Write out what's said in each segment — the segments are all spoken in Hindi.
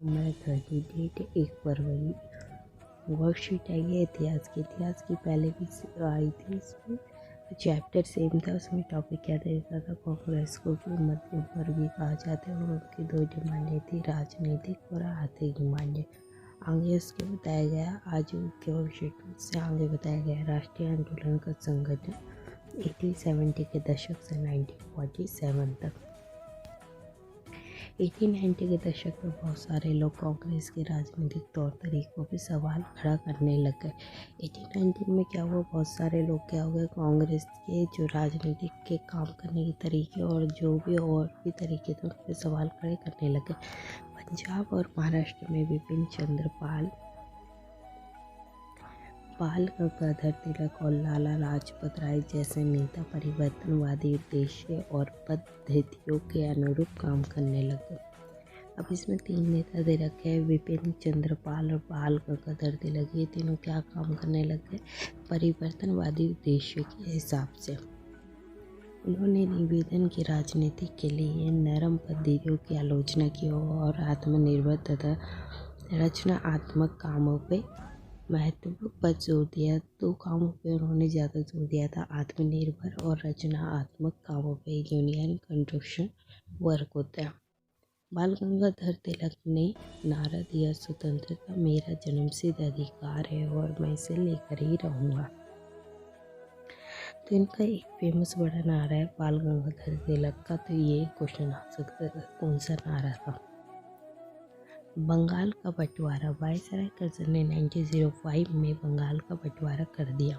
मैथ की डेट 1 फरवरी। वर्कशीट आई है इतिहास की पहले भी आई थी। इसमें चैप्टर सेम था। उसमें टॉपिक क्या था कांग्रेस को कि मध्यम वर्गीय कहा जाता है और उनकी 2 डिमांडें थी, राजनीतिक और आर्थिक डिमांडें। आगे उसके बताया गया आज के वर्कशीट से आगे बताया गया राष्ट्रीय आंदोलन का संगठन 1870 के दशक से 1947 तक। 1890 के दशक में बहुत सारे लोग कांग्रेस के राजनीतिक तौर तरीकों पे सवाल खड़ा करने लग गए। 1890 में क्या हुआ, बहुत सारे लोग क्या हो गए, कांग्रेस के जो राजनीतिक के काम करने के तरीके और जो भी और भी तरीके थे उन पर सवाल खड़े करने लग गए। पंजाब और महाराष्ट्र में बिपिन चंद्र पाल, गंगाधर तिलक और लाला लाजपत राय जैसे नेता परिवर्तनवादी उद्देश्य और पद्धतियों के अनुरूप काम करने लगे। अब इसमें 3 नेता दे रखे हैं, विपिन चंद्र पाल और बाल गंगाधर तिलक। ये तीनों क्या काम करने लगे, परिवर्तनवादी उद्देश्य के हिसाब से। उन्होंने निवेदन की राजनीति के लिए नरम पद्धतियों की आलोचना की और आत्मनिर्भर तथा रचनात्मक कामों पे महत्व पर जोर दिया। 2 कामों पे उन्होंने ज़्यादा जोर दिया था, आत्मनिर्भर और रचनात्मक कामों पे। यूनियन कंस्ट्रक्शन वर्क होता है। बाल गंगाधर तिलक ने नारा दिया, स्वतंत्रता मेरा जन्मसिद्ध अधिकार है और मैं इसे लेकर ही रहूँगा। तो इनका एक फेमस बड़ा नारा है बाल गंगाधर तिलक का। तो ये क्वेश्चन आ सकता है कौन सा नारा था। बंगाल का बंटवारा, वायसराय कर्जन ने 1905 में बंगाल का बंटवारा कर दिया।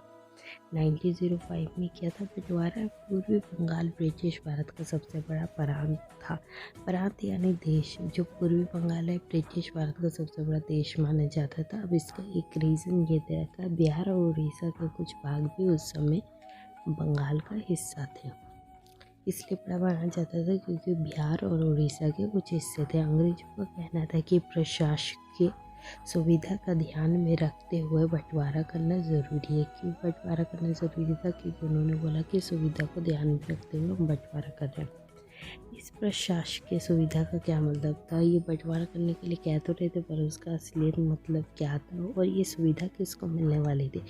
1905 में क्या था बंटवारा, पूर्वी बंगाल ब्रिटिश भारत का सबसे बड़ा प्रांत था। प्रांत यानी देश, जो पूर्वी बंगाल है ब्रिटिश भारत का सबसे बड़ा देश माना जाता था। अब इसका एक रीज़न ये था, बिहार और उड़ीसा के कुछ भाग भी उस समय बंगाल का हिस्सा थे। इसलिए बड़ा माना जाता था क्योंकि बिहार और उड़ीसा के कुछ हिस्से थे। अंग्रेजों का कहना था कि प्रशासकीय सुविधा का ध्यान में रखते हुए बंटवारा करना ज़रूरी है। क्यों बंटवारा करना ज़रूरी था, क्योंकि उन्होंने बोला कि सुविधा को ध्यान में रखते हुए हम बंटवारा कर रहे हैं। इस प्रशासकीय सुविधा का क्या मतलब था, ये बंटवारा करने के लिए कह तो रहे थे पर उसका असलियत मतलब क्या था और ये सुविधा किसको मिलने वाली थी,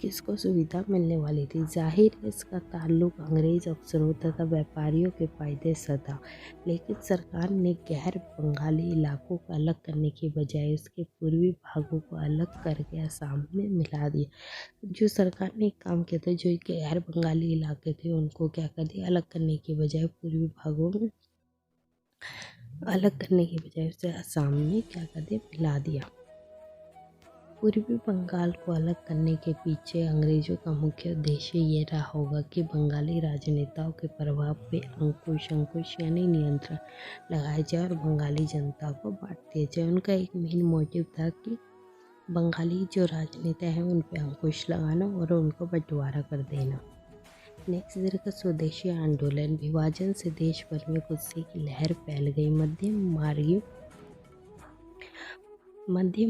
किसको सुविधा मिलने वाली थी। जाहिर है इसका ताल्लुक अंग्रेज अफसरों तथा व्यापारियों के फायदे से था, लेकिन सरकार ने गैर बंगाली इलाकों को अलग करने की बजाय उसके पूर्वी भागों को अलग करके असम में मिला दिया। जो सरकार ने एक काम किया था, जो गैर बंगाली इलाके थे उनको क्या कर दिया, अलग करने की बजाय पूर्वी भागों में अलग करने की बजाय उसे असम में क्या कर दिया, मिला दिया। पूर्वी बंगाल को अलग करने के पीछे अंग्रेजों का मुख्य उद्देश्य ये रहा होगा कि बंगाली राजनेताओं के प्रभाव पे अंकुश यानी नियंत्रण लगाया जाए और बंगाली जनता को बांट दिया जाए। उनका एक मेन मोटिव था कि बंगाली जो राजनेता हैं उन पे अंकुश लगाना और उनको बंटवारा कर देना। नेक्स्ट देखा स्वदेशी आंदोलन। विभाजन से देश भर में गुस्से की लहर फैल गई। मध्यम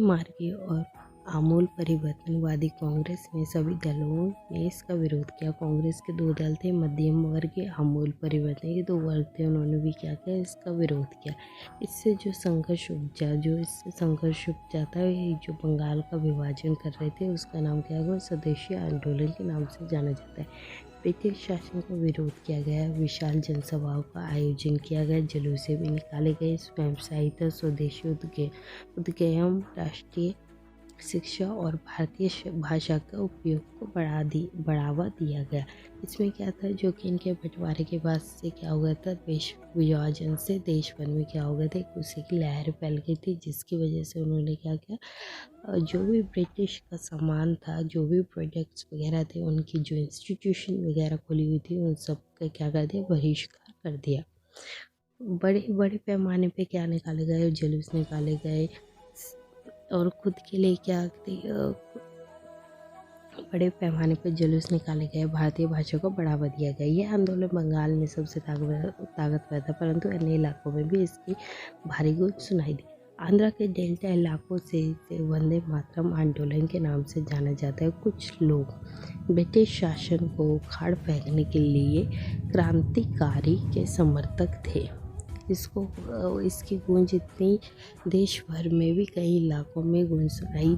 मार्गीय और आमूल परिवर्तनवादी कांग्रेस में सभी दलों ने इसका विरोध किया। कांग्रेस के 2 दल थे, मध्यम वर्गीय, आमूल परिवर्तन, ये 2 वर्ग थे। उन्होंने भी क्या किया, इसका विरोध किया। इससे जो संघर्ष उपजा था, ये जो बंगाल का विभाजन कर रहे थे उसका नाम क्या हुआ, स्वदेशी आंदोलन के नाम से जाना जाता है। ब्रिटिश शासन का विरोध किया गया, विशाल जनसभाओं का आयोजन किया गया, जुलूसे भी निकाले गए, स्वयं सहायता, स्वदेशी उद्यम, राष्ट्रीय शिक्षा और भारतीय भाषा का उपयोग को बढ़ावा दिया गया। इसमें क्या था, जो कि इनके बंटवारे के बाद से क्या हो गया था, देश विभाजन से देश भर में क्या हो गए थे, गुस्से की लहर फैल गई थी, जिसकी वजह से उन्होंने क्या किया, जो भी ब्रिटिश का सामान था, जो भी प्रोडक्ट्स वगैरह थे, उनकी जो इंस्टीट्यूशन वगैरह खुली हुई थी, उन सब का क्या कर दिया, बहिष्कार कर दिया। बड़े बड़े पैमाने पे क्या निकाले गए, जुलूस निकाले गए और खुद के लिए क्या बड़े पैमाने पर जुलूस निकाले गए, भारतीय भाषा को बढ़ावा दिया गया। यह आंदोलन बंगाल में सबसे ताकतवर था, परंतु अन्य इलाकों में भी इसकी भारी गूंज सुनाई दी। आंध्रा के डेल्टा इलाकों से इसे वंदे मातरम आंदोलन के नाम से जाना जाता है। कुछ लोग ब्रिटिश शासन को उखाड़ फेंकने के लिए क्रांतिकारी के समर्थक थे। इसकी गूंज इतनी देश भर में भी कई इलाकों में गूंज सुनाई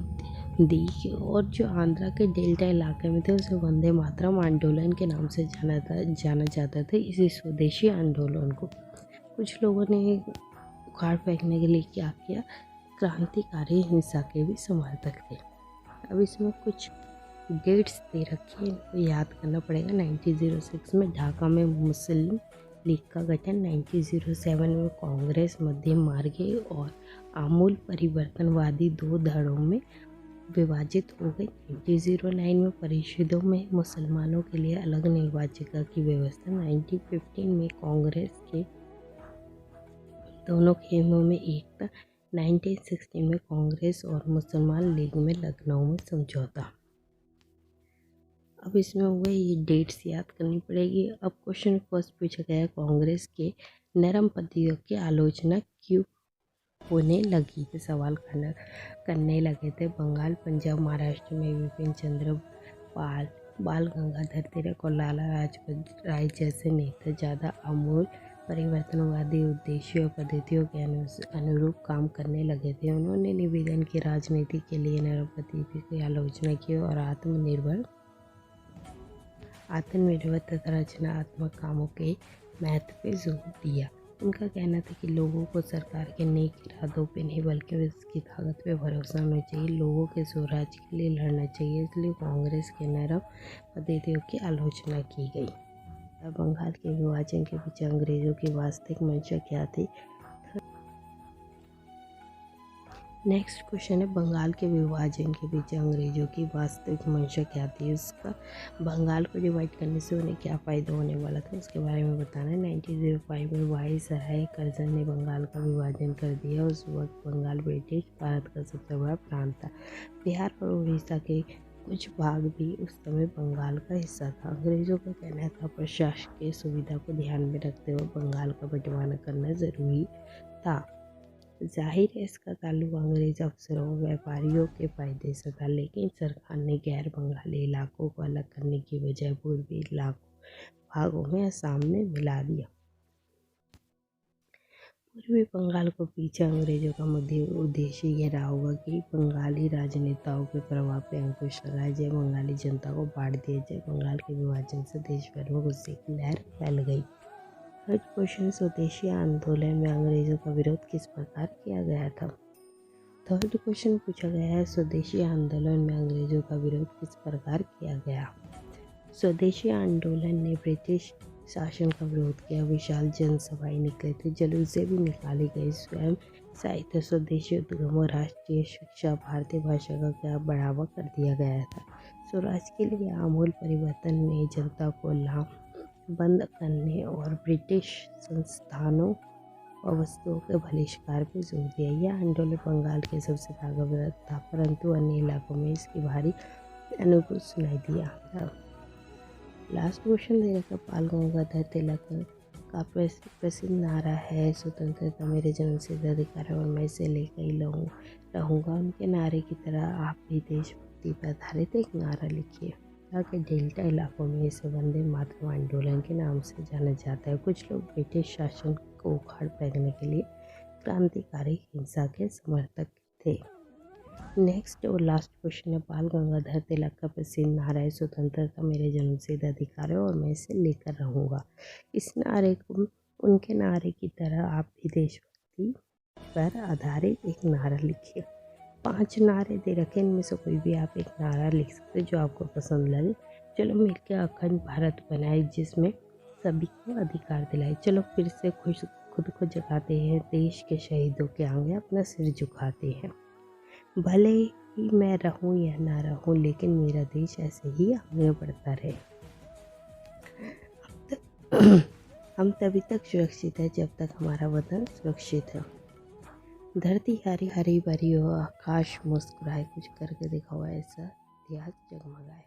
दी और जो आंध्रा के डेल्टा इलाके में थे उसे वंदे मातरम आंदोलन के नाम से जाना जाता था। इसी स्वदेशी आंदोलन को कुछ लोगों ने उखाड़ फेंकने के लिए क्या किया, क्रांतिकारी हिंसा के भी समर्थक थे। अब इसमें कुछ डेट्स दे रखी है, इनको याद करना पड़ेगा। 1906 में ढाका में मुस्लिम लीग का गठन, 1907 में कांग्रेस मध्यम मार्गी और आमूल परिवर्तनवादी दो धड़ों में विभाजित हो गई। 1909 में परिषदों में मुसलमानों के लिए अलग निर्वाचिका की व्यवस्था। 1915 में कांग्रेस के दोनों खेमों में एकता। 1916 में कांग्रेस और मुसलमान लीग में लखनऊ में समझौता। अब इसमें हुए ये डेट्स याद करनी पड़ेगी। अब क्वेश्चन फर्स्ट पूछा गया, कांग्रेस के नरम पद्धतियों की आलोचना क्यों होने लगी थे, सवाल करने लगे थे। बंगाल, पंजाब, महाराष्ट्र में विपिन चंद्र पाल, बाल गंगाधर तिलक और लाला लाजपत राय जैसे नेता ज़्यादा आमूल परिवर्तनवादी उद्देश्यों और पद्धतियों के अनुरूप काम करने लगे थे। उन्होंने निवेदन की राजनीति के लिए नरम पद्धति की आलोचना की और आत्मनिर्भर तथा रचनात्मक कामों के महत्व पर जोर दिया। उनका कहना था कि लोगों को सरकार के नेक इरादों पे नहीं बल्कि उसकी ताकत पे भरोसा होना चाहिए, लोगों के स्वराज के लिए लड़ना चाहिए। इसलिए कांग्रेस के नरम पद्धतियों की आलोचना की गई। बंगाल के विभाजन के पीछे अंग्रेजों की वास्तविक मंशा क्या थी। नेक्स्ट क्वेश्चन है, बंगाल के विभाजन के पीछे अंग्रेजों की वास्तविक मंशा क्या थी। उसका बंगाल को डिवाइड करने से उन्हें क्या फ़ायदा होने वाला था उसके बारे में बताना है। 1905 में वायसराय कर्जन ने बंगाल का विभाजन कर दिया। उस वक्त बंगाल ब्रिटिश भारत का सबसे बड़ा प्रांत था। बिहार और उड़ीसा के कुछ भाग भी उस समय बंगाल का हिस्सा था। अंग्रेजों का कहना था प्रशासकीय सुविधा को ध्यान में रखते हुए बंगाल का बंटवारा करना जरूरी था। जाहिर है इसका ताल्लुक अंग्रेज अफसरों और व्यापारियों के फायदे से था, लेकिन सरकार ने गैर बंगाली इलाकों को अलग करने की बजाय पूर्वी भागों में असम में मिला दिया। पूर्वी बंगाल को पीछे अंग्रेजों का मुख्य उद्देश्य यह रहा होगा कि बंगाली राजनेताओं के प्रभाव पर अंकुश लगाया जाए, बंगाली जनता को बांट दिया जाए। बंगाल के विभाजन से देश भर में गुस्से की लहर फैल गई। थर्ड क्वेश्चन, स्वदेशी आंदोलन में अंग्रेजों का विरोध किस प्रकार किया गया था। थर्ड क्वेश्चन पूछा गया है, स्वदेशी आंदोलन में अंग्रेजों का विरोध किस प्रकार किया गया। स्वदेशी आंदोलन ने ब्रिटिश शासन का विरोध किया। विशाल जनसभाएं निकले थे, जुलूसें भी निकाली गई। स्वयं साहित्य, स्वदेशी उद्यम और राष्ट्रीय शिक्षा, भारतीय भाषा का क्या बढ़ावा कर दिया गया था। स्वराज के लिए आमूल परिवर्तन ने जनता को बंद करने और ब्रिटिश संस्थानों और वस्तुओं के बहिष्कार पर जोर दिया। यह आंदोलन बंगाल के सबसे ताकतवर था, परंतु अन्य इलाकों में इसकी भारी अनुकूल सुनाई दिया। लास्ट क्वेश्चन दे रखा, बाल गंगाधर तिलक का प्रसिद्ध नारा है, स्वतंत्रता मेरे जन्मसिद्ध अधिकार है और मैं इसे लेकर ही रहूँगा। उनके नारे की तरह आप भी देशभक्ति पर आधारित एक नारा लिखिए। के डेल्टा इलाकों में इसे वंदे मातरम आंदोलन के नाम से जाना जाता है। कुछ लोग ब्रिटिश शासन को उखाड़ फेंकने के लिए क्रांतिकारी हिंसा के समर्थक थे। नेक्स्ट और लास्ट क्वेश्चन है, बाल गंगाधर तिलक का प्रसिद्ध नारा है, स्वतंत्रता मेरे जन्मसिद्ध अधिकार है और मैं इसे लेकर रहूँगा। इस नारे को उनके नारे की तरह आप भी देशभक्ति पर आधारित एक नारा लिखिए। 5 नारे दे रखे, इनमें से कोई भी आप एक नारा लिख सकते जो आपको पसंद लगे। चलो मिलकर अखंड भारत बनाए जिसमें सभी को अधिकार दिलाए। चलो फिर से खुद को जगाते हैं, देश के शहीदों के आगे अपना सिर झुकाते हैं। भले ही मैं रहूं या ना रहूं, लेकिन मेरा देश ऐसे ही आगे बढ़ता रहे। हम तभी तक सुरक्षित है जब तक हमारा वतन सुरक्षित है। धरती हरी हरी भरी हो, आकाश मुस्कुराए, कुछ करके दिखाओ ऐसा इतिहास जगमगाए।